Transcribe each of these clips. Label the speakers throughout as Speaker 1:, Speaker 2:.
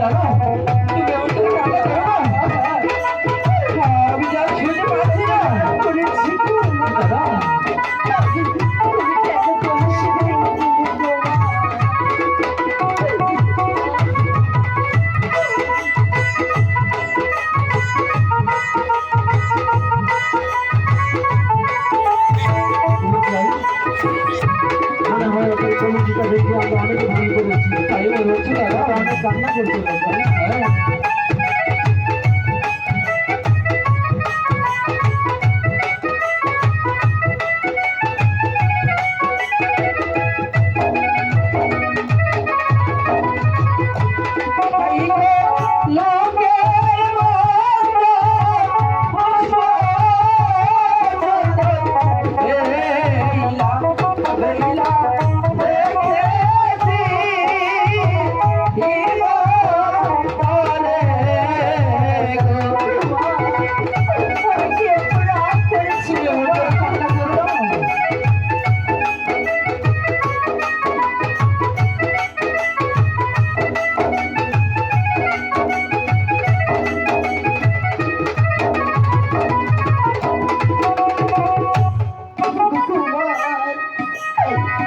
Speaker 1: দাদা তুমি এমন করে কান্না করো না। আমি যা শুনতে পাচ্ছি না।
Speaker 2: করেছি গো।
Speaker 1: দাদা
Speaker 2: তুমি কেন কলসি ভেঙে দিলে গো মা?
Speaker 3: মনে হয় ওদের কমিটিটা দেখে আমরা অনেক ভুল করেছি,
Speaker 1: তাই মনে হচ্ছে দাদা।
Speaker 3: অনেক কান্না করছে বাবা।
Speaker 1: হ্যাঁ
Speaker 2: আমি কি একটু রাগ করেছি গো মা?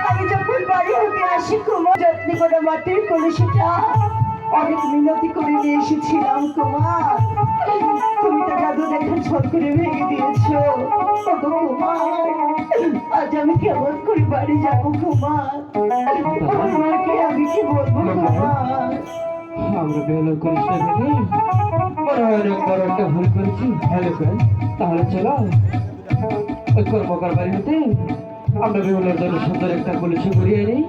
Speaker 2: আমি যখন বাড়ি হতে আসি কুমার যত্ন করে মাটির কলসিটা অনেক মিনতি করে নিয়ে এসেছিলাম কুমার। তুমি তো জাদু দেখা ছল করে ভেঙে দিয়েছো। ওগো কুমার, আজ আমি কেমন করে বাড়ি যাবো কুমার? তোমাকে আমি কি বলবো কুমার?
Speaker 1: আমরা বেহলো করিস না দেখি মনে হয় অনেক বড় একটা ভুল করেছি। হ্যালো ফ্রেন্ড, তাহলে চলো ওই কর্মকার বাড়ি হতে আমরা বেহলোর জন্য সুন্দর একটা কলসি ঘুরিয়ে নিই।